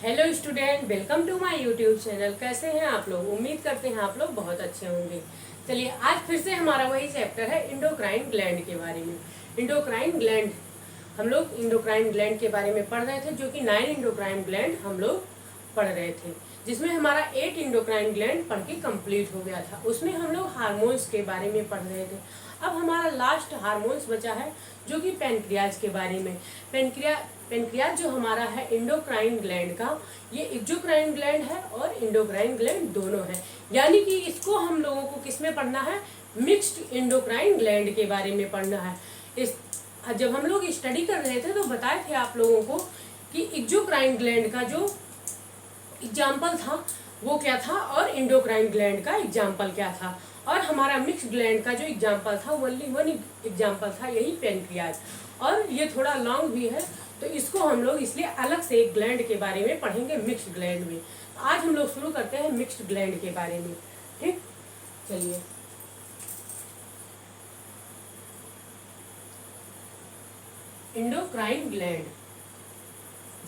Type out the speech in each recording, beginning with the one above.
Hello student, welcome to my YouTube channel. कैसे हैं आप लोग? उम्मीद करते हैं आप लोग बहुत अच्छे होंगे। चलिए, आज फिर से हमारा वही चैप्टर है इंडोक्राइन ग्लैंड के बारे में। इंडोक्राइन ग्लैंड, हम लोग इंडोक्राइन ग्लैंड के बारे में पढ़ रहे थे, जो कि 9 इंडोक्राइन ग्लैंड हम लोग पढ़ रहे थे, जिसमें हमारा 8 इंडोक्राइन ग्लैंड पढ़ के कंप्लीट हो गया था। उसमें हम लोग हार्मोन्स के बारे में पढ़ रहे थे। अब हमारा लास्ट हार्मोन्स बचा है, जो कि पैनक्रियाज के बारे में। पैनक्रियाज जो हमारा है इंडोक्राइन ग्लैंड का, ये एक्सोक्राइन ग्लैंड है और इंडोक्राइन ग्लैंड दोनों है। यानी कि इसको हम लोगों को किस में पढ़ना है? मिक्स्ड इंडोक्राइन ग्लैंड के बारे में पढ़ना है। इस जब हम लोग स्टडी कर रहे थे तो बताए थे आप लोगों को कि एक्सोक्राइन ग्लैंड का जो एग्जाम्पल था वो क्या था और इंडोक्राइन ग्लैंड का एग्जाम्पल क्या था, और हमारा मिक्स ग्लैंड का जो एग्जाम्पल था ओनली वन एग्जाम्पल था, यही पैनक्रियाज। और ये थोड़ा लॉन्ग भी है, तो इसको हम लोग इसलिए अलग से एक ग्लैंड के बारे में पढ़ेंगे मिक्स्ड ग्लैंड में। तो आज हम लोग शुरू करते हैं मिक्स्ड ग्लैंड के बारे में। ठीक, चलिए। इंडोक्राइन ग्लैंड,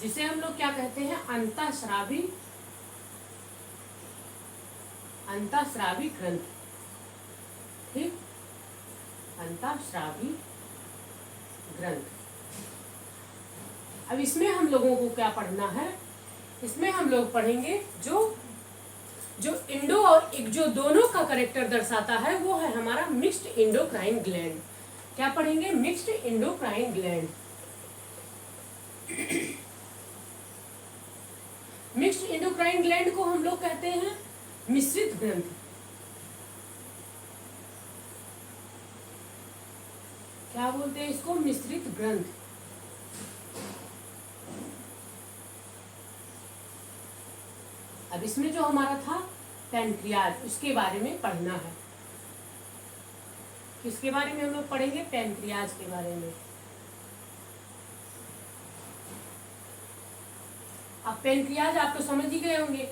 जिसे हम लोग क्या कहते हैं? अंतःस्रावी ग्रंथि। ठीक, अंतःस्रावी ग्रंथ। अब इसमें हम लोगों को क्या पढ़ना है? इसमें हम लोग पढ़ेंगे जो इंडो और एक्सो दोनों का करेक्टर दर्शाता है, वो है हमारा मिक्स्ड इंडोक्राइन ग्लैंड। क्या पढ़ेंगे? Mixed endocrine gland. Mixed endocrine gland को हम लोग कहते हैं मिश्रित ग्रंथ। क्या बोलते हैं इसको? मिश्रित ग्रंथ। अब इसमें जो हमारा था पैनक्रियाज, उसके बारे में पढ़ना है। किसके बारे में हम लोग पढ़ेंगे? पैनक्रियाज के बारे में। अब पैनक्रियाज आप तो समझ ही गए होंगे।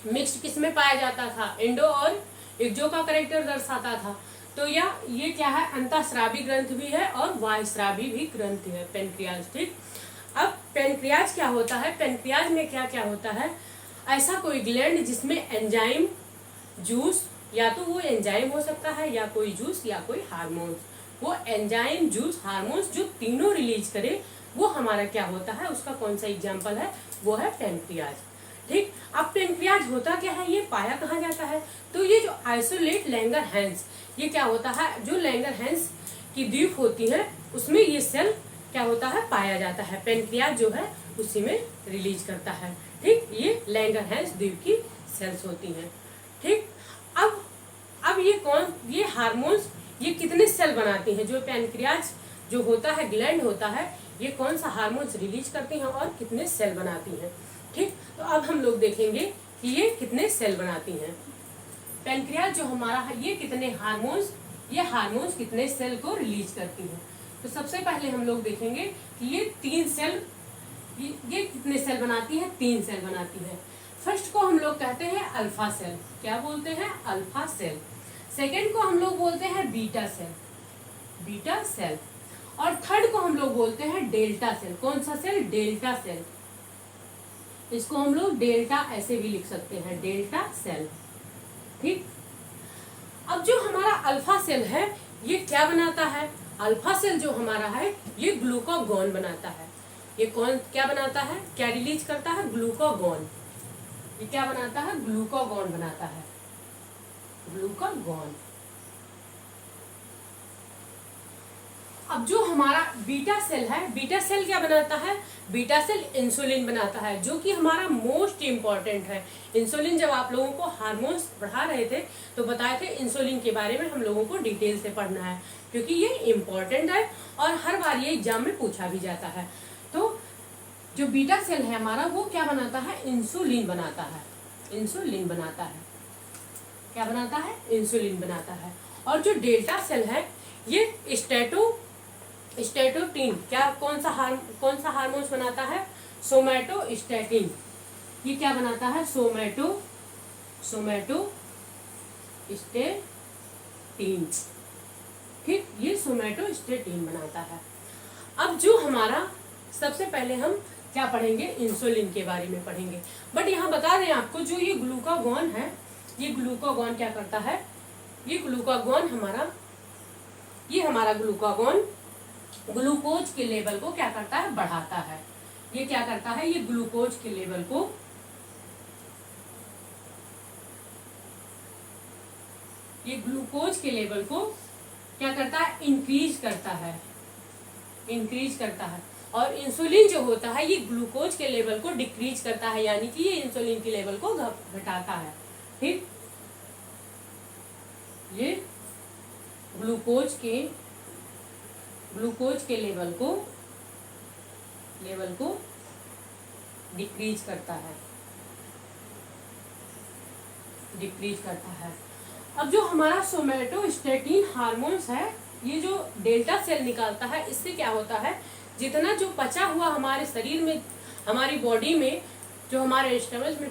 मिक्स्ड किस में पाया जाता था? इंडो और एक्सो का करेक्टर दर्शाता था। तो ये क्या है? अंतःस्रावी ग्रंथ भी है और बाह्यस्रावी भी ग्रंथ है पैनक्रियाज। ठीक, अब पैनक्रियाज क्या होता है? पैनक्रियाज में क्या क्या होता है? ऐसा कोई ग्लैंड जिसमें एंजाइम, जूस, या तो वो एंजाइम हो सकता है या कोई जूस या कोई हार्मोन्स, वो एंजाइम, जूस, हार्मोन्स जो तीनों रिलीज करे, वो हमारा क्या होता है? उसका कौन सा एग्जाम्पल है? वो है पैनक्रियाज। ठीक, अब पैनक्रियाज होता क्या है? ये पाया कहाँ जाता है? तो ये जो आइसोलेट लैंगरहैंस, ये क्या होता है? जो लैंगरहैंस की द्वीप होती है उसमें ये सेल क्या होता है? पाया जाता है। पैनक्रियाज जो है उसी में रिलीज करता है। ठीक, ये लैंगरहैंस द्वीप की सेल्स होती हैं। ठीक, अब ये हार्मोन्स ये कितने सेल बनाती हैं? जो पैनक्रियाज जो होता है, ग्लैंड होता है, ये कौन सा हार्मोन्स रिलीज करती हैं और कितने सेल बनाती हैं? ठीक, तो अब हम लोग देखेंगे कि ये कितने सेल बनाती हैं। पैनक्रियाज जो हमारा है, ये कितने हार्मोन्स कितने सेल को रिलीज करती हैं। तो सबसे पहले हम लोग देखेंगे कि ये 3 सेल, ये कितने सेल बनाती है? 3 सेल बनाती है। फर्स्ट को हम लोग कहते हैं अल्फा सेल। क्या बोलते हैं? Alpha cell. सेकेंड को हम लोग बोलते हैं बीटा सेल। और थर्ड को हम लोग बोलते हैं डेल्टा सेल। कौन सा सेल? Delta cell. इसको हम लोग डेल्टा ऐसे भी लिख सकते हैं, डेल्टा सेल। ठीक, अब जो हमारा अल्फा सेल है ये क्या बनाता है? अल्फा सेल जो हमारा है ये ग्लूकागॉन बनाता है। ये क्या बनाता है? क्या रिलीज करता है? ग्लूकागॉन। ये क्या बनाता है? ग्लूकागॉन बनाता है, ग्लूकागॉन। अब जो हमारा बीटा सेल है, बीटा सेल क्या बनाता है? बीटा सेल इंसुलिन बनाता है, जो कि हमारा मोस्ट इम्पॉर्टेंट है। इंसुलिन, जब आप लोगों को हार्मोन्स पढ़ा रहे थे तो बताए थे इंसुलिन के बारे में हम लोगों को डिटेल से पढ़ना है, क्योंकि ये इम्पॉर्टेंट है और हर बार ये एग्जाम में पूछा भी जाता है। तो जो बीटा सेल है हमारा, वो क्या बनाता है? इंसुलिन बनाता है। इंसुलिन बनाता है। क्या बनाता है? इंसुलिन बनाता है। और जो डेल्टा सेल है ये स्टेटोटीन, कौन सा हार्मोन्स बनाता है? सोमैटोस्टैटिन। ये क्या बनाता है? सोमैटोस्टैटिन। ठीक, ये सोमैटोस्टैटिन बनाता है। अब जो हमारा सबसे पहले हम क्या पढ़ेंगे, इंसुलिन के बारे में पढ़ेंगे। बट यहाँ बता दें आपको, जो ये ग्लूकागॉन है, ये ग्लूकागॉन क्या करता है, ये ग्लूकागॉन हमारा ग्लूकागॉन ग्लूकोज के लेवल को क्या करता है, बढ़ाता है। ये क्या करता है, ये ग्लूकोज के लेवल को क्या करता है, इंक्रीज करता है। और इंसुलिन जो होता है ये ग्लूकोज के लेवल को डिक्रीज करता है, यानी कि ये इंसुलिन के लेवल को घटाता है। ठीक, ये ग्लूकोज के लेवल को डिक्रीज करता है। अब जो हमारा सोमैटोस्टेटिन हार्मोन्स है, ये जो डेल्टा सेल निकालता है, इससे क्या होता है, जितना जो पचा हुआ हमारे शरीर में, हमारी बॉडी में, जो हमारे स्टमक में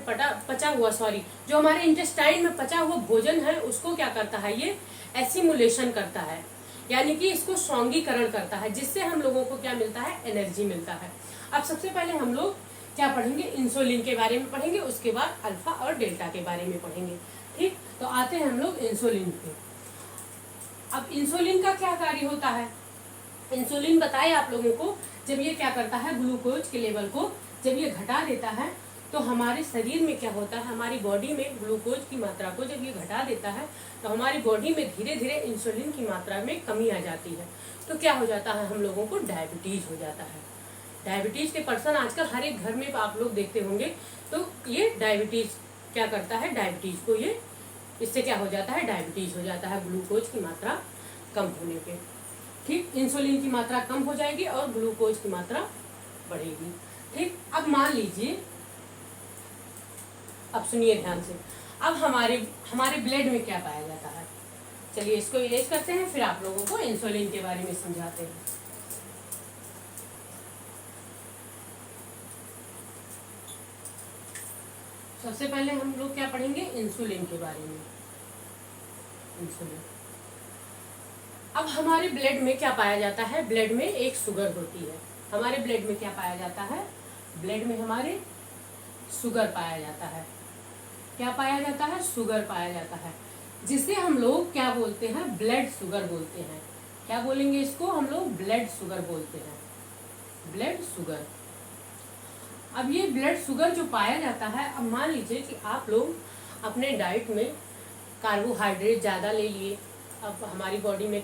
जो हमारे इंटेस्टाइन में पचा हुआ भोजन है, उसको क्या करता है, ये एसिमुलेशन करता है, यानी कि इसको सौंगीकरण करता है, जिससे हम लोगों को क्या मिलता है, एनर्जी मिलता है। अब सबसे पहले हम लोग क्या पढ़ेंगे, इंसुलिन के बारे में पढ़ेंगे, उसके बाद अल्फा और डेल्टा के बारे में पढ़ेंगे। ठीक, तो आते हैं हम लोग इंसुलिन पे। अब इंसुलिन का क्या कार्य होता है, इंसुलिन बताए आप लोगों को, जब ये क्या करता है, ग्लूकोज के लेवल को जब ये घटा देता है, तो हमारे शरीर में क्या होता है, हमारी बॉडी में ग्लूकोज की मात्रा को जब ये घटा देता है, तो हमारी बॉडी में धीरे धीरे इंसुलिन की मात्रा में कमी आ जाती है। तो क्या हो जाता है, हम लोगों को डायबिटीज हो जाता है। डायबिटीज के पर्सन आजकल हर एक घर में आप लोग देखते होंगे। तो ये डायबिटीज क्या करता है, डायबिटीज को ये, इससे क्या हो जाता है, डायबिटीज हो जाता है, ग्लूकोज की मात्रा कम होने पे। ठीक, इंसुलिन की मात्रा कम हो जाएगी और ग्लूकोज की मात्रा बढ़ेगी। ठीक, अब मान लीजिए, अब सुनिए ध्यान से, अब हमारे ब्लड में क्या पाया जाता है। चलिए इसको इरेज करते हैं, फिर आप लोगों को इंसुलिन के बारे में समझाते हैं। सबसे पहले हम लोग क्या पढ़ेंगे, इंसुलिन के बारे में। इंसुलिन, अब हमारे ब्लड में क्या पाया जाता है, ब्लड में एक शुगर होती है। हमारे ब्लड में क्या पाया जाता है, ब्लड में हमारे शुगर पाया जाता है। क्या पाया जाता है, शुगर पाया जाता है, जिसे हम लोग क्या बोलते हैं, ब्लड शुगर बोलते हैं। क्या बोलेंगे इसको, हम लोग ब्लड शुगर बोलते हैं, ब्लड शुगर। अब ये ब्लड शुगर जो पाया जाता है, अब मान लीजिए कि आप लोग अपने डाइट में कार्बोहाइड्रेट ज़्यादा ले लिए। अब हमारी बॉडी में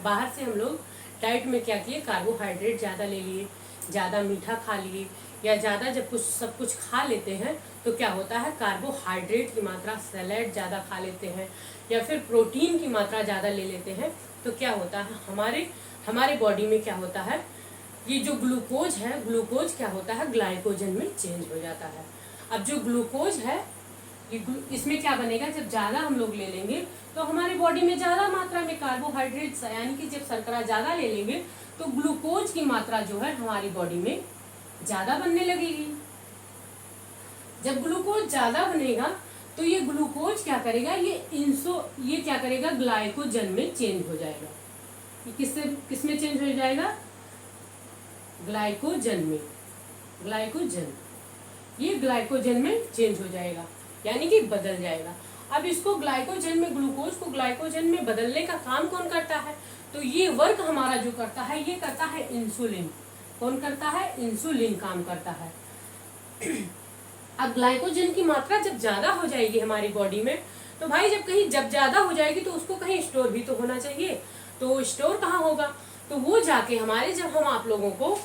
बाहर से हम लोग डाइट में क्या किए, कार्बोहाइड्रेट ज़्यादा ले लिए, ज़्यादा मीठा खा लिए, या ज़्यादा जब सब कुछ खा लेते हैं तो क्या होता है, कार्बोहाइड्रेट की मात्रा, सैलेड ज़्यादा खा लेते हैं, या फिर प्रोटीन की मात्रा ज़्यादा ले लेते हैं, तो क्या होता है, हमारे बॉडी में क्या होता है, ये जो ग्लूकोज है, ग्लूकोज क्या होता है, ग्लाइकोजन में चेंज हो जाता है। अब जो ग्लूकोज है, इसमें क्या बनेगा, जब ज़्यादा हम लोग ले लेंगे तो हमारी बॉडी में ज़्यादा मात्रा में कार्बोहाइड्रेट्स, यानी कि जब शर्करा ज़्यादा ले लेंगे तो ग्लूकोज की मात्रा जो है हमारी बॉडी में ज़्यादा बनने लगेगी। जब ग्लूकोज ज़्यादा बनेगा तो ये ग्लूकोज क्या करेगा, ये क्या करेगा, ग्लाइकोजन में चेंज हो जाएगा। किसमें चेंज हो जाएगा, ग्लाइकोजन में, ये ग्लाइकोजन में चेंज हो जाएगा, यानी कि बदल जाएगा। अब इसको ग्लाइकोजन में, ग्लूकोज को ग्लाइकोजन में बदलने का काम कौन करता है, तो ये वर्क हमारा जो करता है, ये करता है इंसुलिन। कौन करता है, इंसुलिन काम करता है। अब ग्लाइकोजन की मात्रा जब ज्यादा हो जाएगी हमारी बॉडी में, तो भाई जब ज्यादा हो जाएगी तो उसको कहीं स्टोर भी तो होना चाहिए। तो स्टोर कहाँ होगा, तो वो जाके हमारे, जब हम आप लोगों को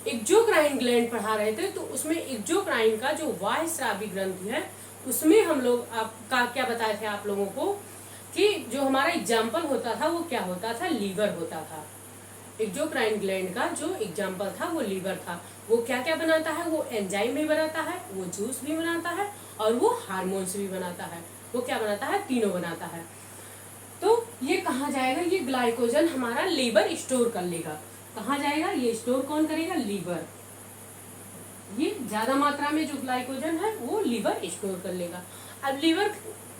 एक्सोक्राइन ग्लैंड पढ़ा रहे थे, तो उसमें एक्सोक्राइन का जो बाह्यस्रावी ग्रंथि है, उसमें हम लोग आपका क्या बताए थे आप लोगों को, कि जो हमारा एग्जाम्पल होता था वो क्या होता था, लीवर होता था। एक्सोक्राइन ग्लैंड का जो एग्जाम्पल था वो लीवर था। वो क्या क्या बनाता है, वो एंजाइम भी बनाता है, वो जूस भी बनाता है, और वो हार्मोन्स भी बनाता है। वो क्या बनाता है, तीनों बनाता है। तो ये कहाँ जाएगा, ये ग्लाइकोजन हमारा लीवर स्टोर कर लेगा। कहाँ जाएगा, ये स्टोर कौन करेगा, लीवर। ये ज्यादा मात्रा में जो ग्लाइकोजन है वो लीवर स्टोर कर लेगा। अब लीवर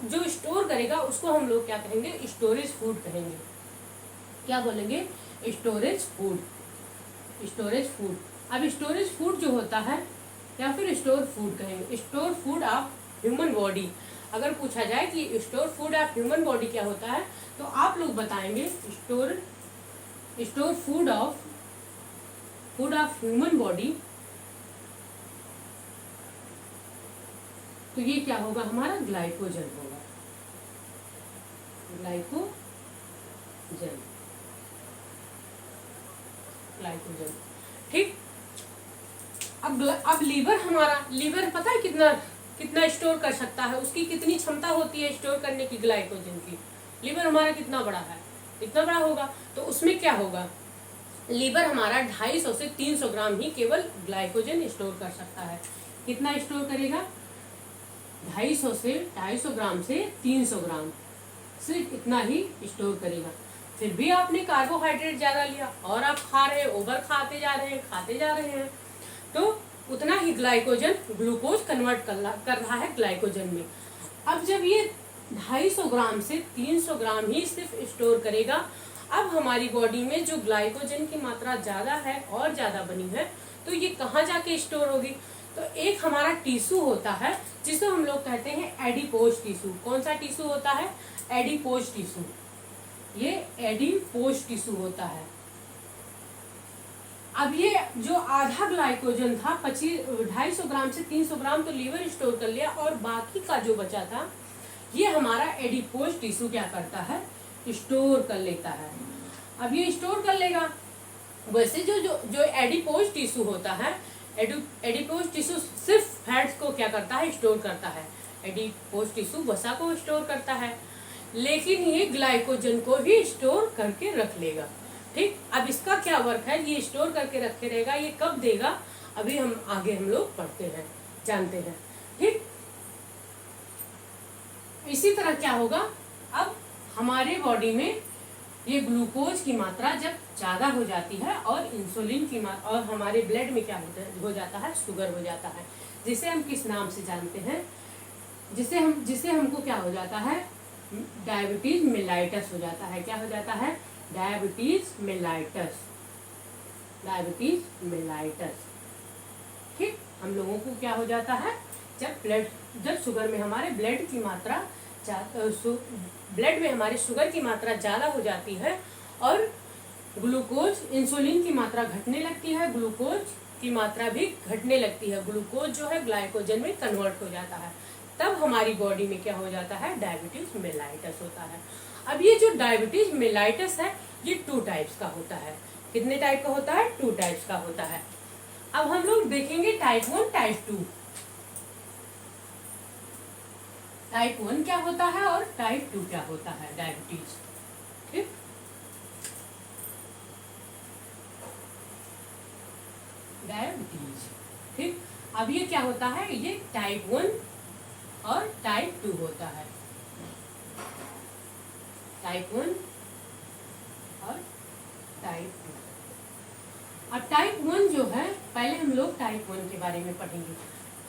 जो स्टोर करेगा उसको हम लोग क्या कहेंगे, स्टोरेज फूड कहेंगे। क्या बोलेंगे, स्टोरेज फूड। अब स्टोरेज फूड जो होता है या फिर स्टोर फूड कहेंगे, store food of human body. अगर पूछा जाए कि store food of human body क्या होता है तो आप लोग बताएंगे store food of human body, तो ये क्या होगा हमारा ग्लाइकोजन होगा, ग्लाइकोजन। ठीक। अब लीवर पता है कितना स्टोर कर सकता है, उसकी कितनी क्षमता होती है स्टोर करने की ग्लाइकोजन की। लीवर हमारा कितना बड़ा है, इतना बड़ा होगा, तो उसमें क्या होगा, लीवर हमारा 250 से 300 ग्राम ही केवल ग्लाइकोजन स्टोर कर सकता है। कितना स्टोर करेगा, 250 से 250 ग्राम से 300 ग्राम, सिर्फ इतना ही स्टोर करेगा। फिर भी आपने कार्बोहाइड्रेट ज्यादा लिया और आप खा रहे हैं, ओवर खाते जा रहे हैं, तो उतना ही ग्लाइकोजन ग्लूकोज कन्वर्ट कर रहा है ग्लाइकोजन में। अब जब ये 250 ग्राम से 300 ग्राम ही सिर्फ स्टोर करेगा, अब हमारी बॉडी में जो ग्लाइकोजन की मात्रा ज्यादा है और ज्यादा बनी है, तो ये कहाँ जाके स्टोर होगी, तो एक हमारा टिश्यू होता है जिसे हम लोग कहते हैं एडिपोज टिश्यू। कौन सा टिश्यू होता है, एडिपोज टिश्यू, ये एडिपोज टिश्यू होता है। अब ये जो आधा ग्लाइकोजन था 250 ग्राम से 300 ग्राम तो लीवर स्टोर कर लिया, और बाकी का जो बचा था ये हमारा एडिपोज टिश्यू क्या करता है, स्टोर कर लेता है। अब ये स्टोर कर लेगा, वैसे जो एडिपोज टिश्यू होता है, एडिपोज टिश्यू सिर्फ फैट्स को क्या करता है, स्टोर करता है। एडिपोज टिश्यू वसा को स्टोर करता है, लेकिन ये ग्लाइकोजन को ही स्टोर करके रख लेगा। ठीक। अब इसका क्या वर्क है, ये स्टोर करके रखे रहेगा, ये कब देगा अभी हम लोग पढ़ते हैं, जानते हैं। ठीक। इसी तरह क्या होगा, अब हमारे बॉडी में ये ग्लूकोज की मात्रा जब ज्यादा हो जाती है और इंसुलिन की मात्रा, और हमारे ब्लड में क्या हो जाता है, शुगर हो जाता है, जिसे हम किस नाम से जानते हैं, जिसे हमको क्या हो जाता है, डायबिटीज मेलाइटस हो जाता है। क्या हो जाता है, डायबिटीज मेलाइटस। ठीक। हम लोगों को क्या हो जाता है, जब शुगर में हमारे ब्लड में हमारे शुगर की मात्रा ज्यादा हो जाती है और ग्लूकोज, इंसुलिन की मात्रा घटने लगती है, ग्लूकोज की मात्रा भी घटने लगती है, ग्लूकोज जो है ग्लाइकोजन में कन्वर्ट हो जाता है, तब हमारी बॉडी में क्या हो जाता है, डायबिटीज मेलाइटस होता है। अब ये जो डायबिटीज मेलाइटस है ये 2 टाइप्स का होता है। कितने टाइप का होता है, 2 टाइप्स का होता है। अब हम लोग देखेंगे टाइप 1 टाइप 2। टाइप 1 क्या होता है और टाइप 2 क्या होता है डायबिटीज। ठीक। डायबिटीज। ठीक। अब ये क्या होता है, ये टाइप 1 और टाइप 2 होता है। टाइप 1 और टाइप 2। अब टाइप 1 जो है, पहले हम लोग टाइप 1 के बारे में पढ़ेंगे।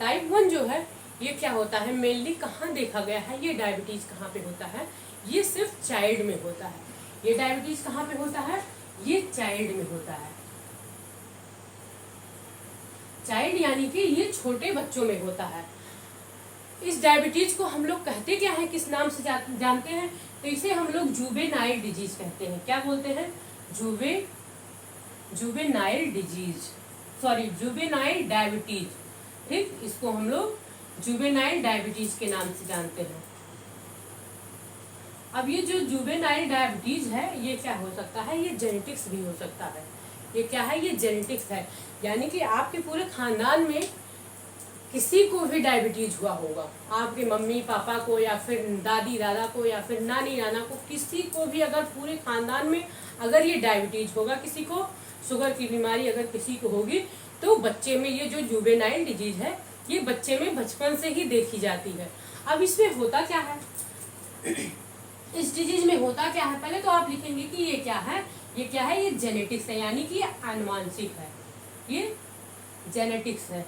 टाइप 1 जो है ये क्या होता है, मेनली कहाँ देखा गया है, ये डायबिटीज कहाँ पे होता है, ये सिर्फ चाइल्ड में होता है। ये डायबिटीज कहाँ पे होता है, ये चाइल्ड में होता है। चाइल्ड यानी कि ये छोटे बच्चों में होता है। इस डायबिटीज को हम लोग कहते क्या है, किस नाम से जानते हैं, तो इसे हम लोग जुवेनाइल डिजीज कहते हैं। क्या बोलते हैं, juvenile disease, sorry juvenile diabetes. ठीक। इसको हम लोग जुवेनाइल डायबिटीज के नाम से जानते हैं। अब ये जो जुवेनाइल डायबिटीज है ये क्या हो सकता है, ये जेनेटिक्स भी हो सकता है। ये क्या है, ये जेनेटिक्स है, यानी कि आपके पूरे खानदान में किसी को भी डायबिटीज हुआ होगा, आपके मम्मी पापा को या फिर दादी दादा को या फिर नानी नाना को, किसी को भी अगर पूरे खानदान में अगर ये डायबिटीज होगा, किसी को शुगर की बीमारी अगर किसी को होगी, तो बच्चे में ये जो जुवेनाइल डिजीज है ये बच्चे में बचपन से ही देखी जाती है। अब इसमें होता क्या है, इस डिजीज में होता क्या है, पहले तो आप लिखेंगे कि ये क्या है, ये क्या है, ये जेनेटिक्स है, यानी कि ये आनुवांशिक है, ये जेनेटिक्स है।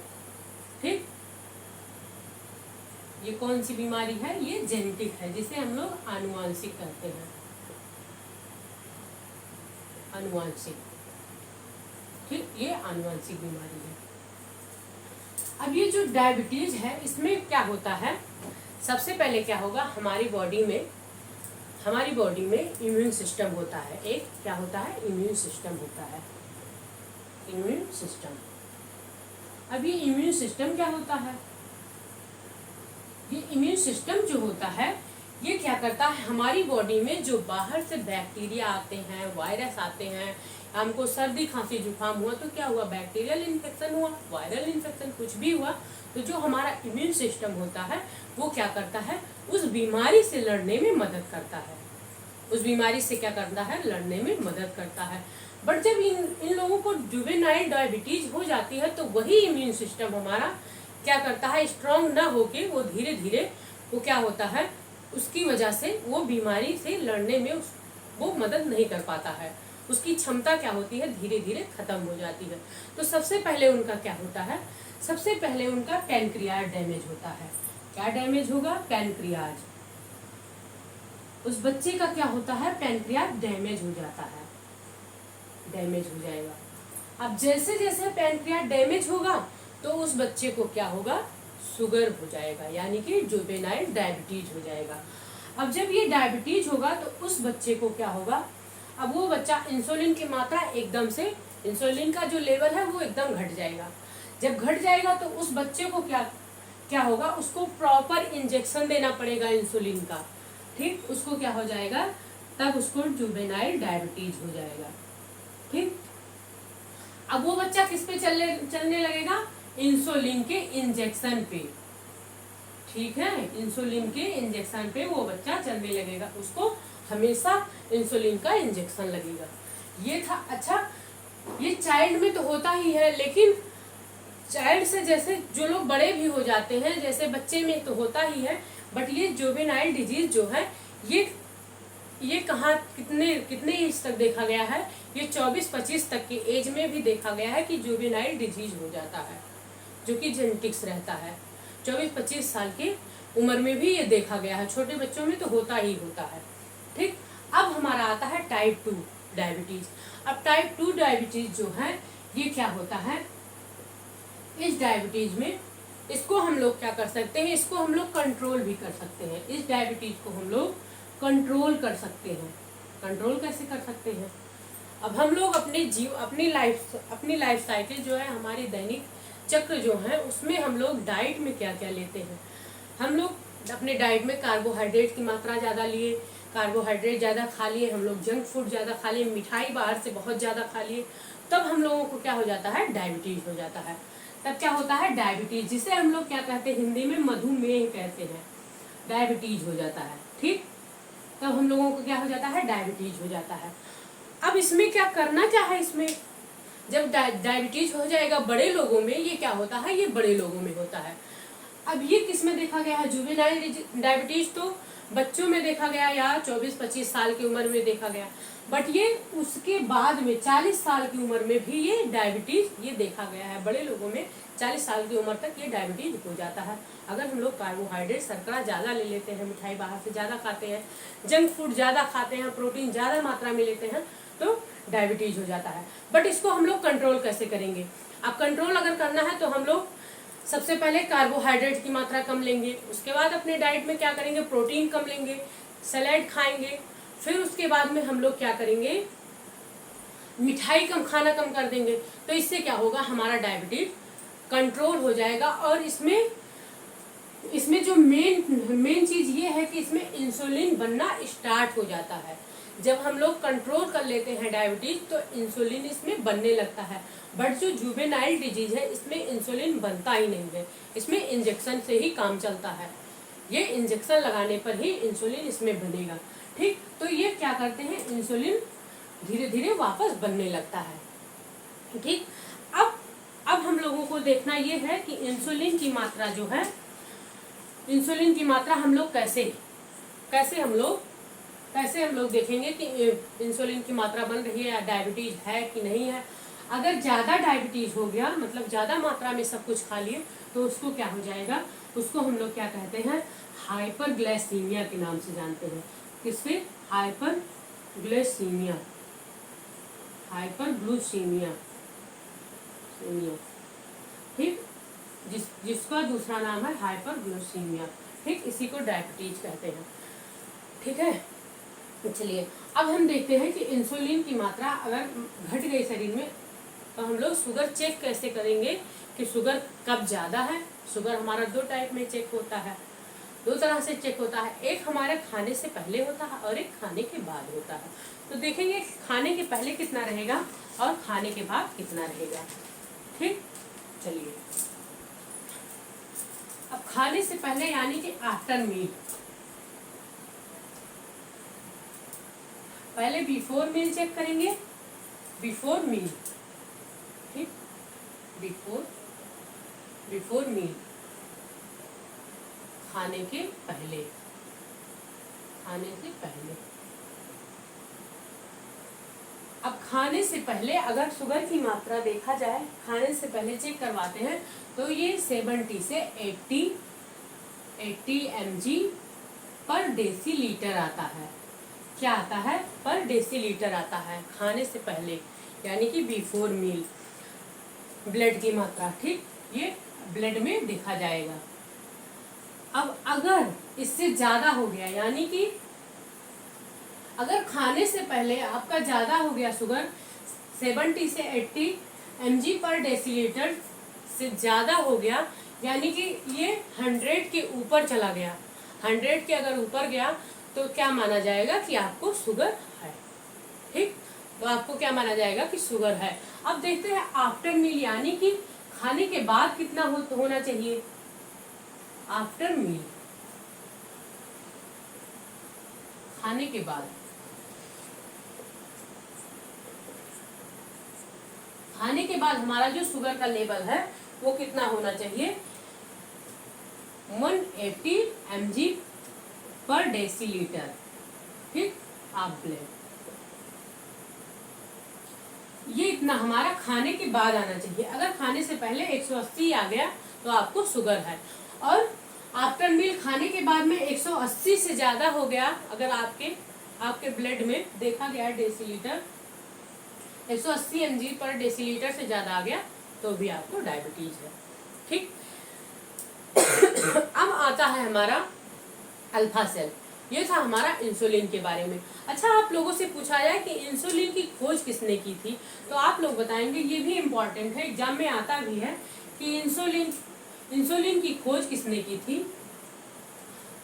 ठीक। ये कौन सी बीमारी है, ये जेनेटिक है, जिसे हम लोग आनुवांशिक कहते हैं, आनुवांशिक। ठीक। ये आनुवंशिक बीमारी है। अब ये जो डायबिटीज है इसमें क्या होता है, सबसे पहले क्या होगा, हमारी बॉडी में इम्यून सिस्टम होता है। एक क्या होता है, इम्यून सिस्टम होता है, इम्यून सिस्टम। अब ये इम्यून सिस्टम क्या होता है, ये इम्यून सिस्टम जो होता है ये क्या करता है, हमारी बॉडी में जो बाहर से बैक्टीरिया आते हैं, वायरस आते हैं, हमको सर्दी खांसी जुकाम हुआ तो क्या हुआ, बैक्टीरियल इन्फेक्शन हुआ, वायरल इन्फेक्शन, कुछ भी हुआ, तो जो हमारा इम्यून सिस्टम होता है वो क्या करता है, उस बीमारी से लड़ने में मदद करता है, उस बीमारी से क्या करता है, लड़ने में मदद करता है। बट जब इन लोगों को जुवेनाइल डायबिटीज हो जाती है तो वही इम्यून सिस्टम हमारा क्या करता है, स्ट्रांग ना होके वो धीरे धीरे वो क्या होता है, उसकी वजह से वो बीमारी से लड़ने में वो मदद नहीं कर पाता है, उसकी क्षमता क्या होती है, धीरे धीरे खत्म हो जाती है। तो सबसे पहले उनका क्या होता है, सबसे पहले उनका पैनक्रियाज डैमेज होता है। क्या डैमेज होगा, पैनक्रियाज, उस बच्चे का क्या होता है, पैनक्रियाज डैमेज हो जाता है, डैमेज हो जाएगा। अब जैसे जैसे पैनक्रियाज डैमेज होगा तो उस बच्चे को क्या होगा, शुगर हो जाएगा, यानी कि जुवेनाइल डायबिटीज हो जाएगा। अब जब ये डायबिटीज होगा तो उस बच्चे को क्या होगा, अब वो बच्चा इंसुलिन की मात्रा एकदम से, इंसुलिन का जो लेवल है वो एकदम घट जाएगा। जब घट जाएगा तो उस बच्चे को क्या होगा, उसको प्रॉपर इंजेक्शन देना पड़ेगा इंसुलिन का, ठीक, उसको क्या हो जाएगा, तब उसको जुवेनाइल डायबिटीज हो जाएगा, ठीक। अब वो बच्चा किस पे चलने लगेगा, इंसुलिन के इंजेक्शन पे, ठीक है, इंसुलिन के इंजेक्शन पे वो बच्चा चलने लगेगा, उसको हमेशा इंसुलिन का इंजेक्शन लगेगा। ये था। अच्छा, ये चाइल्ड में तो होता ही है, लेकिन चाइल्ड से जैसे जो लोग बड़े भी हो जाते हैं, जैसे बच्चे में तो होता ही है, बट ये जुवेनाइल डिजीज जो है ये कहाँ कितने एज तक देखा गया है, ये 24-25 तक की एज में भी देखा गया है कि जुवेनाइल डिजीज हो जाता है, जो कि जेनेटिक्स रहता है। 24-25 साल की उम्र में भी ये देखा गया है, छोटे बच्चों में तो होता ही होता है, ठीक। अब हमारा आता है टाइप 2 डायबिटीज। अब टाइप 2 डायबिटीज जो है ये क्या होता है, इस डायबिटीज में इसको हम लोग क्या कर सकते हैं, इसको हम लोग कंट्रोल भी कर सकते हैं, इस डायबिटीज को हम लोग कंट्रोल कर सकते हैं। कंट्रोल कैसे कर सकते हैं, अब हम लोग अपनी लाइफ साइकिल जो है, हमारी दैनिक चक्र जो है, उसमें हम लोग डाइट में क्या क्या लेते हैं, हम लोग अपने डाइट में कार्बोहाइड्रेट की मात्रा ज़्यादा लिए, कार्बोहाइड्रेट ज़्यादा खा लिए, हम लोग जंक फूड ज़्यादा खा लिए, मिठाई बाहर से बहुत ज़्यादा खा लिए, तब हम लोगों को क्या हो जाता है, डायबिटीज हो जाता है। तब क्या होता है, डायबिटीज, जिसे हम लोग क्या कहते हैं, हिंदी में मधुमेह कहते हैं, डायबिटीज हो जाता है, ठीक। तब हम लोगों को क्या हो जाता है, डायबिटीज हो जाता है। अब इसमें क्या करना क्या है, इसमें जब डायबिटीज हो जाएगा बड़े लोगों में, ये क्या होता है, ये बड़े लोगों में होता है। अब ये किस में देखा गया है, जुवेनाइल डायबिटीज तो बच्चों में देखा गया या 24-25 साल की उम्र में देखा गया, बट ये उसके बाद में 40 साल की उम्र में भी ये डायबिटीज ये देखा गया है, बड़े लोगों में 40 साल की उम्र तक ये डायबिटीज हो जाता है। अगर हम लोग कार्बोहाइड्रेट शर्करा ज़्यादा ले लेते हैं, मिठाई बाहर से ज़्यादा खाते हैं, जंक फूड ज़्यादा खाते हैं, प्रोटीन ज़्यादा मात्रा में लेते हैं, तो डायबिटीज हो जाता है। बट इसको हम लोग कंट्रोल कैसे करेंगे, अब कंट्रोल अगर करना है तो हम लोग सबसे पहले कार्बोहाइड्रेट की मात्रा कम लेंगे, उसके बाद अपने डाइट में क्या करेंगे, प्रोटीन कम लेंगे, सैलेड खाएंगे, फिर उसके बाद में हम लोग क्या करेंगे, मिठाई खाना कम कर देंगे। तो इससे क्या होगा, हमारा डायबिटीज कंट्रोल हो जाएगा। और इसमें जो मेन चीज ये है कि इसमें इंसुलिन बनना स्टार्ट हो जाता है। जब हम लोग कंट्रोल कर लेते हैं डायबिटीज तो इंसुलिन इसमें बनने लगता है। बट जो जुवेनाइल डिजीज है इसमें इंसुलिन बनता ही नहीं है, इसमें इंजेक्शन से ही काम चलता है, ये इंजेक्शन लगाने पर ही इंसुलिन इसमें बनेगा, ठीक। तो ये क्या करते हैं, इंसुलिन धीरे धीरे वापस बनने लगता है, ठीक। अब हम लोगों को देखना ये है कि इंसुलिन की मात्रा जो है, इंसुलिन की मात्रा हम लोग कैसे हम लोग देखेंगे कि इंसुलिन की मात्रा बन रही है या डायबिटीज है कि नहीं है। अगर ज़्यादा डायबिटीज हो गया, मतलब ज़्यादा मात्रा में सब कुछ खा लिए, तो उसको क्या हो जाएगा, उसको हम लोग क्या कहते हैं, हाइपरग्लाइसीमिया के नाम से जानते हैं। किससे, हाइपरग्लाइसीमिया, हाइपरग्लूसीमिया, हाइपोग्लाइसीमिया, ठीक, जिसका दूसरा नाम है हाइपरग्लाइसीमिया, ठीक, इसी को डायबिटीज कहते हैं, ठीक है। चलिए अब हम देखते हैं कि इंसुलिन की मात्रा अगर घट गई शरीर में तो हम लोग शुगर चेक कैसे करेंगे कि शुगर कब ज़्यादा है। शुगर हमारा दो टाइप में चेक होता है, दो तरह से चेक होता है, एक हमारे खाने से पहले होता है और एक खाने के बाद होता है। तो देखेंगे खाने के पहले कितना रहेगा और खाने के बाद कितना रहेगा, ठीक। चलिए अब खाने से पहले यानी कि आफ्टर मील, पहले बिफोर मील चेक करेंगे, बिफोर मील, ठीक, बिफोर मील, खाने के पहले, खाने से पहले। अब खाने से पहले अगर शुगर की मात्रा देखा जाए, खाने से पहले चेक करवाते हैं तो ये 70 से 80 mg पर डेसीलीटर आता है। क्या आता है? पर डेसीलीटर आता है खाने से पहले, यानी कि बिफोर मील ब्लड की मात्रा, ठीक, ये ब्लड में देखा जाएगा। अब अगर इससे ज्यादा हो गया, यानी कि अगर खाने से पहले आपका ज्यादा हो गया शुगर 70 से 80 mg पर डेसीलीटर से ज्यादा हो गया, यानी कि ये 100 के ऊपर चला गया, 100 के अगर ऊपर गया तो क्या माना जाएगा कि आपको शुगर है, ठीक, तो आपको क्या माना जाएगा कि शुगर है। अब देखते हैं आफ्टर मील, यानी कि खाने के बाद कितना होना चाहिए। आफ्टर मील, खाने के बाद, खाने के बाद हमारा जो शुगर का लेवल है वो कितना होना चाहिए, 180 mg पर डेसीलीटर, ठीक, ऑफ ब्लड, ये इतना हमारा खाने के बाद आना चाहिए। अगर खाने से पहले 180 आ गया तो आपको शुगर है, और आफ्टर मील खाने के बाद में 180 से ज्यादा हो गया, अगर आपके ब्लड में देखा गया डेसीलीटर 180 mg पर डेसीलीटर से ज्यादा आ गया तो भी आपको डायबिटीज है, ठीक। अब आता है हमारा अल्फा सेल, ये था हमारा इंसुलिन के बारे में। अच्छा, आप लोगों से पूछा जाए कि इंसुलिन की खोज किसने की थी, तो आप लोग बताएंगे, ये भी इम्पोर्टेंट है, एग्जाम में आता भी है कि इंसुलिन की खोज किसने की थी।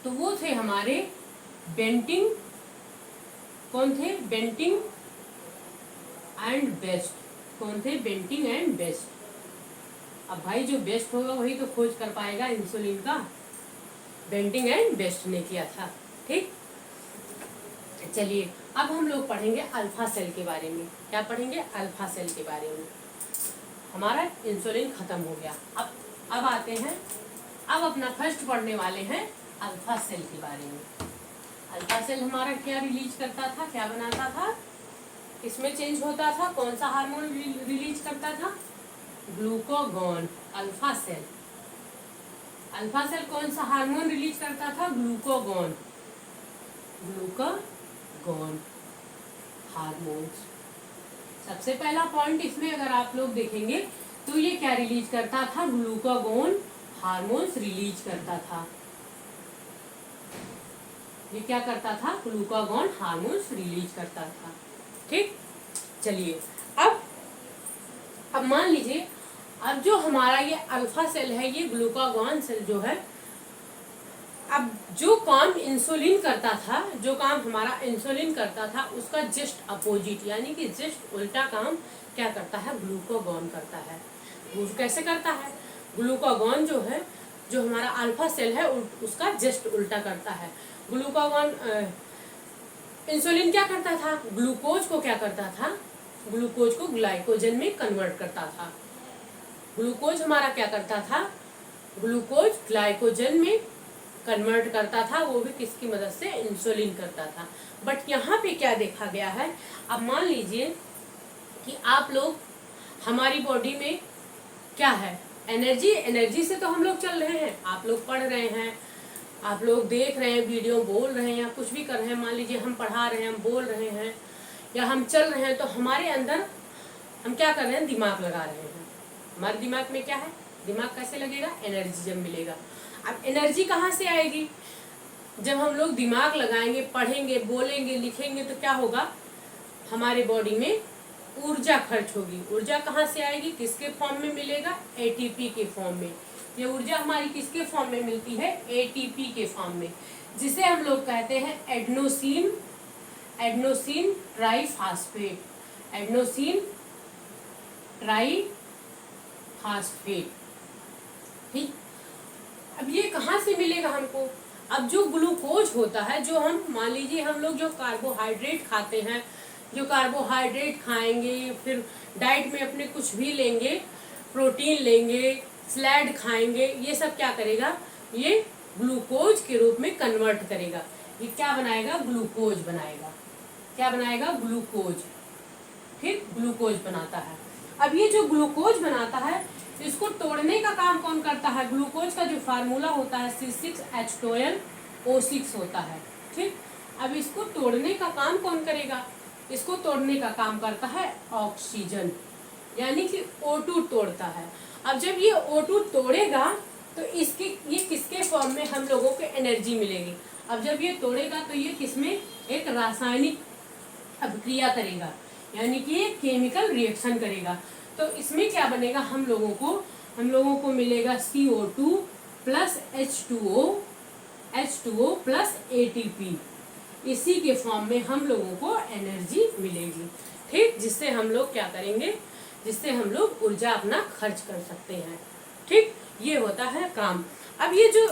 तो वो थे हमारे बेंटिंग, कौन थे? बेंटिंग एंड बेस्ट, कौन थे? Bentinck and best. अब भाई जो बेस्ट होगा वही तो खोज कर पाएगा इंसुलिन का, बेंटिंग एंड बेस्ट ने किया था, ठीक। चलिए अब हम लोग पढ़ेंगे अल्फा सेल के बारे में। क्या पढ़ेंगे? अल्फा सेल के बारे में। हमारा इंसुलिन खत्म हो गया, अब आते हैं, अब अपना फर्स्ट पढ़ने वाले हैं अल्फा सेल के बारे में। अल्फा सेल हमारा क्या रिलीज करता था, क्या बनाता था, इसमें चेंज होता था, कौन सा हार्मोन रिलीज करता था? ग्लूकागॉन। अल्फा सेल कौन सा हार्मोन रिलीज करता था? Glucagon hormones. सबसे पहला पॉइंट इसमें अगर आप लोग देखेंगे तो ये क्या रिलीज करता था? ग्लूकागॉन हार्मोन्स रिलीज करता था। ये क्या करता था? ग्लूकागॉन हार्मोन्स रिलीज करता था, ठीक। चलिए अब मान लीजिए, अब जो हमारा ये अल्फा सेल है, ये ग्लूकागॉन सेल जो है, अब जो काम इंसुलिन करता था, जो काम हमारा इंसुलिन करता था, उसका जस्ट अपोजिट, यानी कि जस्ट उल्टा काम क्या करता है? ग्लूकागॉन करता है। वो कैसे करता है? ग्लूकागॉन जो है, जो हमारा अल्फा सेल है, उसका जस्ट उल्टा करता है। ग्लूकागॉन, इंसुलिन क्या करता था? ग्लूकोज को क्या करता था? ग्लूकोज को ग्लाइकोजन में कन्वर्ट करता था। ग्लूकोज हमारा क्या करता था? ग्लूकोज ग्लाइकोजन में कन्वर्ट करता था, वो भी किसकी मदद से? इंसुलिन करता था। बट यहाँ पे क्या देखा गया है, अब मान लीजिए कि आप लोग, हमारी बॉडी में क्या है? एनर्जी से तो हम लोग चल रहे हैं, आप लोग पढ़ रहे हैं, आप लोग देख रहे हैं, वीडियो बोल रहे हैं, या कुछ भी कर रहे हैं, मान लीजिए हम पढ़ा रहे हैं, हम बोल रहे हैं, या हम चल रहे हैं, तो हमारे अंदर हम क्या कर रहे हैं? दिमाग लगा रहे हैं, हमारे दिमाग में क्या है, दिमाग कैसे लगेगा, एनर्जी जब मिलेगा। अब एनर्जी कहाँ से आएगी, जब हम लोग दिमाग लगाएंगे, पढ़ेंगे, बोलेंगे, लिखेंगे तो क्या होगा, हमारे बॉडी में ऊर्जा खर्च होगी। ऊर्जा कहाँ से आएगी, किसके फॉर्म में मिलेगा, एटीपी के फॉर्म में। ये ऊर्जा हमारी किसके फॉर्म में मिलती है, एटीपी के फॉर्म में, जिसे हम लोग कहते हैं एडेनोसिन ट्राईफास्फेट, एडेनोसिन ट्राईफास्फेट। ठीक, अब ये कहाँ से मिलेगा हमको, अब जो ग्लूकोज होता है, जो हम मान लीजिए हम लोग जो कार्बोहाइड्रेट खाते हैं, जो कार्बोहाइड्रेट खाएंगे, फिर डाइट में अपने कुछ भी लेंगे, प्रोटीन लेंगे, सलाद खाएंगे, ये सब क्या करेगा, ये ग्लूकोज के रूप में कन्वर्ट करेगा। ये क्या बनाएगा, ग्लूकोज बनाएगा। क्या बनाएगा, ग्लूकोज। ठीक, ग्लूकोज बनाता है। अब ये जो ग्लूकोज बनाता है, इसको तोड़ने का काम कौन करता है, ग्लूकोज का जो फार्मूला होता है C6H12O6 होता है। ठीक, अब इसको तोड़ने का काम कौन करेगा, इसको तोड़ने का काम करता है ऑक्सीजन, यानी कि O2 तोड़ता है। अब जब ये O2 तोड़ेगा तो इसके ये किसके फॉर्म में हम लोगों को एनर्जी मिलेगी। अब जब ये तोड़ेगा तो ये किसमें, एक रासायनिक अभिक्रिया करेगा, यानी कि ये केमिकल रिएक्शन करेगा। तो इसमें क्या बनेगा, हम लोगों को मिलेगा CO2 plus H2O plus ATP। इसी के फॉर्म में हम लोगों को एनर्जी मिलेगी। ठीक, जिससे हम लोग क्या करेंगे, जिससे हम लोग ऊर्जा अपना खर्च कर सकते हैं। ठीक, ये होता है काम। अब ये जो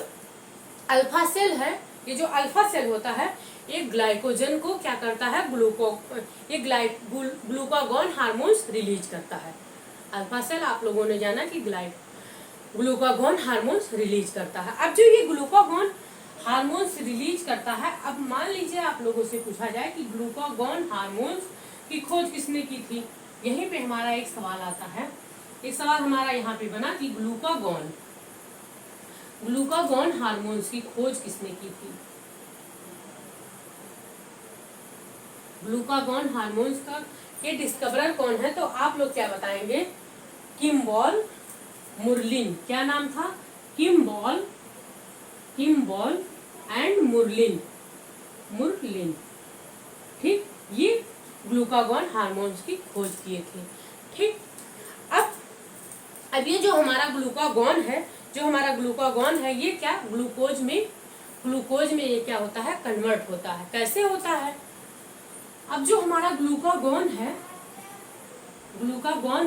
अल्फा सेल है, ये जो अल्फा सेल होता है, ये ग्लाइकोजन को क्या करता है, ग्लूकागॉन हार्मोन्स रिलीज करता है। अल्फा सेल आप लोगों ने जाना कि ग्लूकागॉन हार्मोन्स रिलीज करता है। अब जो ये ग्लूकागॉन हार्मोन्स रिलीज करता है, अब मान लीजिए आप लोगों से पूछा जाए कि ग्लूकागॉन हार्मोन्स की खोज किसने की थी, यहीं पे हमारा एक सवाल आता है। एक सवाल हमारा यहाँ पे बना कि ग्लूकागॉन हार्मोन्स की खोज किसने की थी। ग्लूकागॉन हार्मोन्स का के डिस्कवरर कौन है, तो आप लोग क्या बताएंगे, किम्बॉल मुरलिन। क्या नाम था, किम्बॉल एंड मुरलिन। ठीक, ये ग्लूकागॉन हार्मोन्स की खोज किए थे। ठीक, अब ये जो हमारा ग्लूकागॉन है, ये क्या ग्लूकोज में ये क्या होता है, कन्वर्ट होता है। कैसे होता है, अब जो हमारा ग्लूकागॉन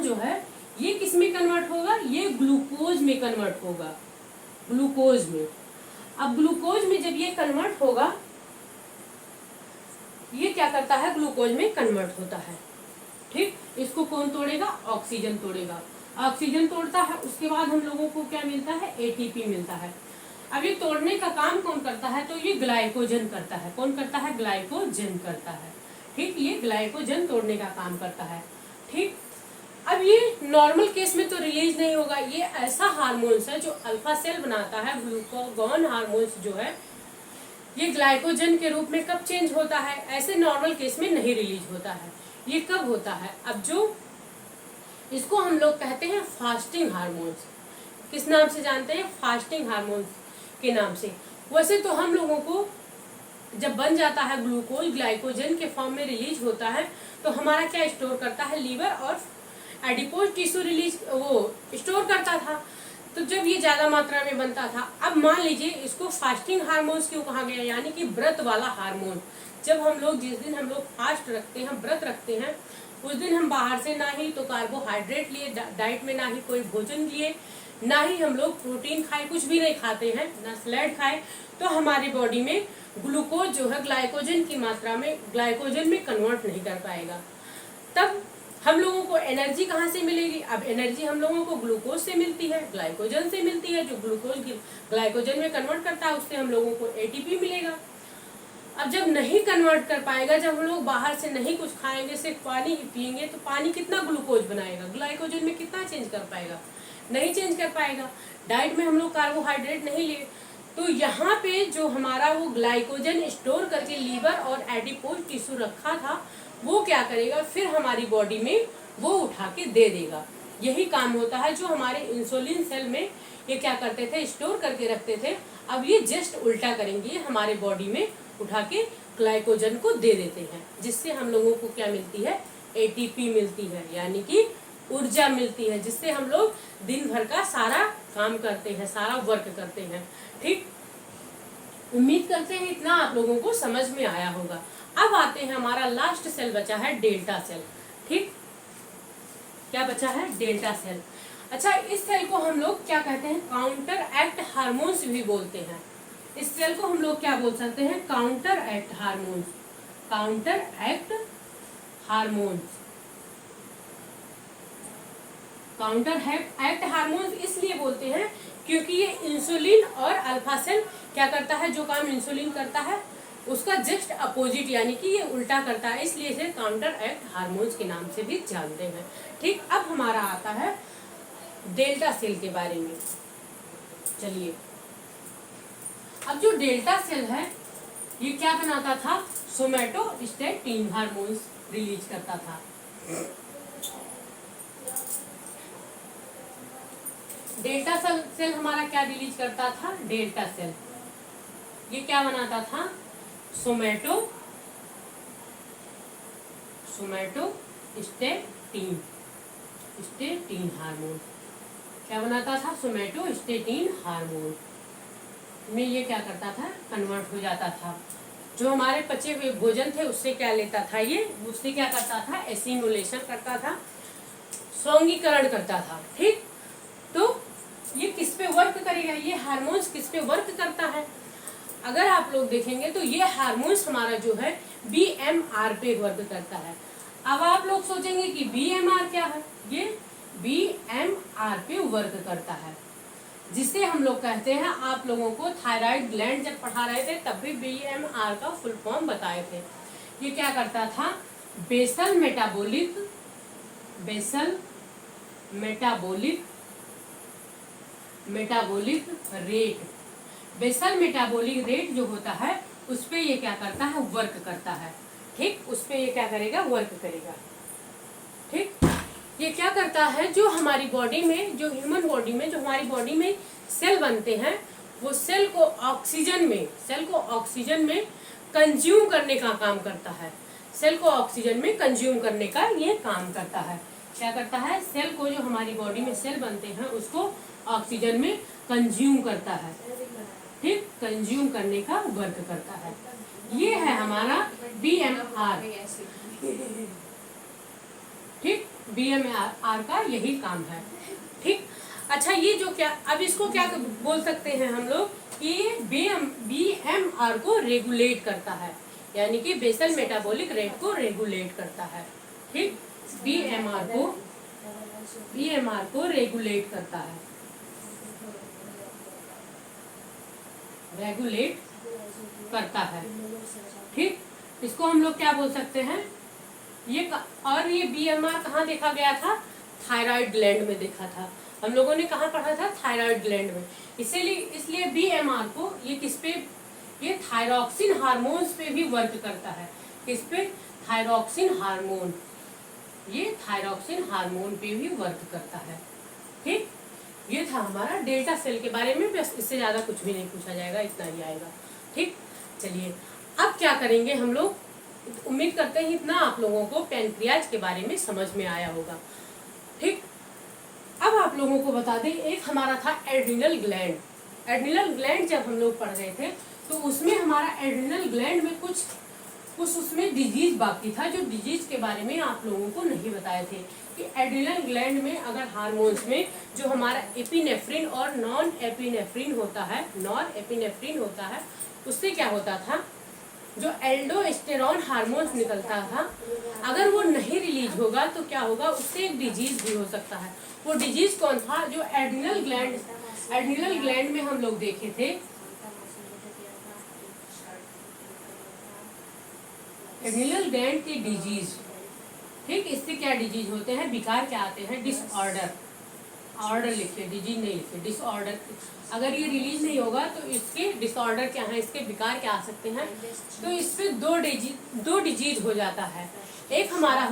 जो है ये किस में कन्वर्ट होगा, ये ग्लूकोज में कन्वर्ट होगा, ग्लूकोज में। अब ग्लूकोज में जब ये कन्वर्ट होगा, ये क्या करता है, ग्लूकोज में कन्वर्ट होता है। ठीक, इसको कौन तोड़ेगा, ऑक्सीजन तोड़ेगा। ऑक्सीजन तोड़ता है, उसके बाद हम लोगों को क्या मिलता है, एटीपी मिलता है। अब ये तोड़ने का काम कौन करता है, तो ये ग्लाइकोजन करता है। कौन करता है, ग्लाइकोजन करता है। ठीक, ये ग्लाइकोजन तोड़ने का काम करता है। ठीक, अब ये नॉर्मल केस में तो रिलीज नहीं होगा, ये ऐसा हार्मोन्स है जो अल्फा सेल बनाता है। ग्लूकागॉन हार्मोन्स जो है ये ग्लाइकोजन के रूप में कब चेंज होता है, ऐसे नॉर्मल केस में नहीं रिलीज होता है। ये कब होता है, अब जो इसको हम लोग कहते हैं फास्टिंग हार्मोन्स। किस नाम से जानते हैं, फास्टिंग हार्मोन्स के नाम से। वैसे तो हम लोगों को जब बन जाता है ग्लूकोज, ग्लाइकोजन के फॉर्म में रिलीज होता है, तो हमारा क्या स्टोर करता है, लीवर और एडिपोज टिश्यू स्टोर करता था। तो जब ये ज्यादा मात्रा में बनता था, अब मान लीजिए इसको फास्टिंग हार्मोन्स क्यों कहा गया, यानी कि व्रत वाला हार्मोन। जब हम लोग जिस दिन हम लोग फास्ट रखते हैं, व्रत रखते हैं, उस दिन हम बाहर से ना ही तो कार्बोहाइड्रेट लिए, डाइट में ना ही कोई भोजन लिए, ना ही हम लोग प्रोटीन खाए, कुछ भी नहीं खाते हैं, ना सलाद खाए, तो हमारी बॉडी में ग्लूकोज जो है ग्लाइकोजन की मात्रा में ग्लाइकोजन में कन्वर्ट नहीं कर पाएगा। तब हम लोगों को एनर्जी कहाँ से मिलेगी, अब एनर्जी हम लोगों को ग्लूकोज से मिलती है, ग्लाइकोजन से मिलती है। जो ग्लूकोज ग्लाइकोजन में कन्वर्ट करता है, उससे हम लोगों को एटीपी मिलेगा। अब जब नहीं कन्वर्ट कर पाएगा, जब हम लोग बाहर से नहीं कुछ खाएंगे, सिर्फ पानी ही पिएंगे, तो पानी कितना ग्लूकोज बनाएगा, ग्लाइकोजन में कितना चेंज कर पाएगा, नहीं चेंज कर पाएगा। डाइट में हम लोग कार्बोहाइड्रेट नहीं ले, तो यहाँ पे जो हमारा वो ग्लाइकोजन स्टोर करके लीवर और एडिपोज टिश्यू रखा था, वो क्या करेगा, फिर हमारी बॉडी में वो उठा के दे देगा। यही काम होता है जो हमारे इंसुलिन सेल में ये क्या करते थे, स्टोर करके रखते थे। अब ये जस्ट उल्टा करेंगे, हमारे बॉडी में उठा के ग्लाइकोजन को दे देते हैं, जिससे हम लोगों को क्या मिलती है, एटीपी मिलती है, यानी कि ऊर्जा मिलती है, जिससे हम लोग दिन भर का सारा काम करते हैं, सारा वर्क करते हैं। ठीक, उम्मीद करते हैं इतना आप लोगों को समझ में आया होगा। अब आते हैं, हमारा लास्ट सेल बचा है डेल्टा सेल। ठीक, क्या बचा है, डेल्टा सेल। अच्छा, इस सेल को हम लोग क्या कहते हैं, काउंटर एक्ट हार्मोन्स भी बोलते हैं। इस सेल को हम लोग क्या बोल सकते हैं, counter act hormones. Counter act hormones, counter act hormones इसलिए बोलते हैं क्योंकि ये इंसुलिन और अल्फा सेल क्या करता है, जो काम इंसुलिन करता है उसका जस्ट अपोजिट, यानी कि ये उल्टा करता है, इसलिए इसे काउंटर एक्ट हार्मोन्स के नाम से भी जानते हैं। ठीक, अब हमारा आता है डेल्टा सेल के बारे में। चलिए, अब जो डेल्टा सेल है ये क्या बनाता था, सोमैटोस्टैटिन हार्मोन्स रिलीज करता था। डेल्टा सेल हमारा क्या रिलीज करता था, डेल्टा सेल ये क्या बनाता था, सोमैटोस्टैटिन हार्मोन क्या बनाता था, सोमैटोस्टैटिन हार्मोन में ये क्या करता था, कन्वर्ट हो जाता था। जो हमारे पचे हुए भोजन थे उससे क्या लेता था, ये उससे क्या करता था, एसिमुलेशन करता था, सौंगीकरण करता था। ठीक, तो ये किस पे वर्क करेगा, ये हार्मोन्स किस पे वर्क करता है, अगर आप लोग देखेंगे तो ये हार्मोन्स हमारा जो है बीएमआर पे वर्क करता है। अब आप लोग सोचेंगे कि बीएमआर क्या है, ये बीएमआर पे वर्क करता है, जिसे हम लोग कहते हैं, आप लोगों को थायराइड ग्लैंड जब पढ़ा रहे थे तब भी बीएमआर का फुल फॉर्म बताए थे। ये क्या करता था, basal metabolic rate, basal metabolic rate जो होता है उस पे ये क्या करता है, वर्क करता है। ठीक, उस पे ये क्या करेगा, वर्क करेगा। ठीक, ये क्या करता है, जो हमारी बॉडी में, जो ह्यूमन बॉडी में, जो हमारी बॉडी में सेल बनते हैं, वो सेल को ऑक्सीजन में कंज्यूम करने का काम करता है। सेल को ऑक्सीजन में कंज्यूम करने का ये काम करता है। क्या करता है, सेल को, जो हमारी बॉडी में सेल बनते हैं उसको ऑक्सीजन में कंज्यूम करता है। ठीक, कंज्यूम करने का वर्क करता है। ये है हमारा बीएमआर। ठीक, बीएमआर का यही काम है। ठीक, अच्छा, ये जो क्या, अब इसको क्या बोल सकते हैं हम लोग कि बीएमआर को रेगुलेट करता है, यानी कि बेसल मेटाबॉलिक रेट को रेगुलेट करता है। ठीक, बीएमआर को रेगुलेट करता है, रेगुलेट करता है। ठीक, इसको हम लोग क्या बोल सकते हैं, ये और ये बीएमआर कहाँ देखा गया था, थायराइड ग्लैंड में देखा था। हम लोगों ने कहाँ पढ़ा था, थायराइड ग्लैंड में। इसलिए बीएमआर को ये किस पे, ये थायरॉक्सिन हार्मोन्स पे भी वर्क करता है। किस पे, थायरॉक्सिन हार्मोन, ये थायरॉक्सिन हार्मोन पे भी वर्क करता है। ठीक, ये था हमारा डेल्टा सेल के बारे में, बस इससे ज्यादा कुछ भी नहीं पूछा जाएगा, इतना ही आएगा। ठीक, चलिए अब क्या करेंगे हम लोग, उम्मीद करते हैं इतना आप लोगों को पैनक्रियाज के बारे में समझ में आया होगा। ठीक, अब आप लोगों को बता दें, एक हमारा था एड्रिनल ग्लैंड। एड्रिनल ग्लैंड जब हम लोग पढ़ रहे थे तो उसमें हमारा एड्रिनल ग्लैंड में कुछ उसमें डिजीज बाकी था, जो डिजीज के बारे में आप लोगों को नहीं बताए थे कि एड्रिनल ग्लैंड में अगर हार्मोन्स में जो हमारा एपिनेफ्रिन और नॉन एपिनेफ्रिन होता है, उससे क्या होता था, जो एल्डोस्टेरॉन हार्मोन्स निकलता था, अगर वो नहीं रिलीज होगा तो क्या होगा, उससे एक डिजीज भी हो सकता है। वो डिजीज कौन था, जो एड्रिनल ग्लैंड में हम लोग देखे थे, एड्रिनल ग्लैंड की डिजीज। ठीक, इससे क्या डिजीज होते हैं, विकार क्या आते हैं, डिसऑर्डर, ऑर्डर लिखिए, डिजीज नहीं लिखिए, डिसऑर्डर। अगर ये रिलीज नहीं होगा तो इसके डिसऑर्डर क्या है, इसके विकार क्या आ सकते हैं, तो इस पे दो डिजीज हो जाता है। एक हमारा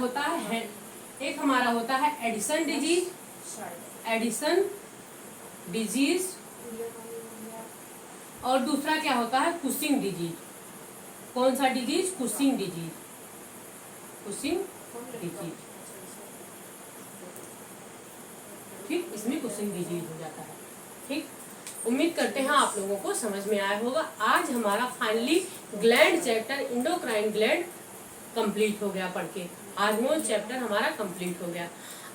होता है एडिसन डिजीज, एडिसन डिजीज, और दूसरा क्या होता है कुशिंग डिजीज। कौन सा disease? Cushing disease, Cushing disease. ठीक, इसमें कुशिंग डिजीज हो जाता है। ठीक, उम्मीद करते हैं आप लोगों को समझ में आया होगा। आज हमारा finally gland chapter endocrine gland complete हो गया पढ़ के। हार्मोन चैप्टर हमारा कंप्लीट हो गया।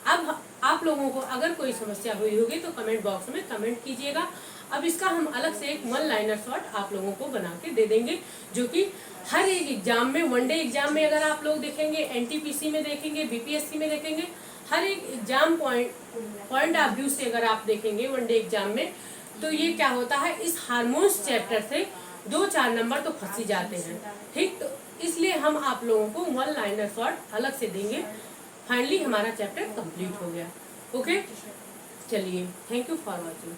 अब आप लोगों को अगर कोई समस्या हुई होगी तो कमेंट बॉक्स में कमेंट कीजिएगा। अब इसका हम अलग से एक 1 लाइनर शॉर्ट आप लोगों को बना के दे देंगे, जो कि हर एक एग्जाम में, वनडे एग्जाम में अगर आप लोग देखेंगे, एनटीपीसी में देखेंगे, बीपीएससी में देखेंगे, हर एक एग्जाम पॉइंट ऑफ व्यू से अगर आप देखेंगे वनडे एग्जाम में, तो ये क्या होता है, इस हार्मोन्स चैप्टर से 2-4 नंबर तो फंस ही जाते हैं। ठीक, तो इसलिए हम आप लोगों को 1 लाइनर शॉर्ट अलग से देंगे। फाइनली हमारा चैप्टर कंप्लीट हो गया। ओके, चलिए, थैंक यू फॉर वॉचिंग।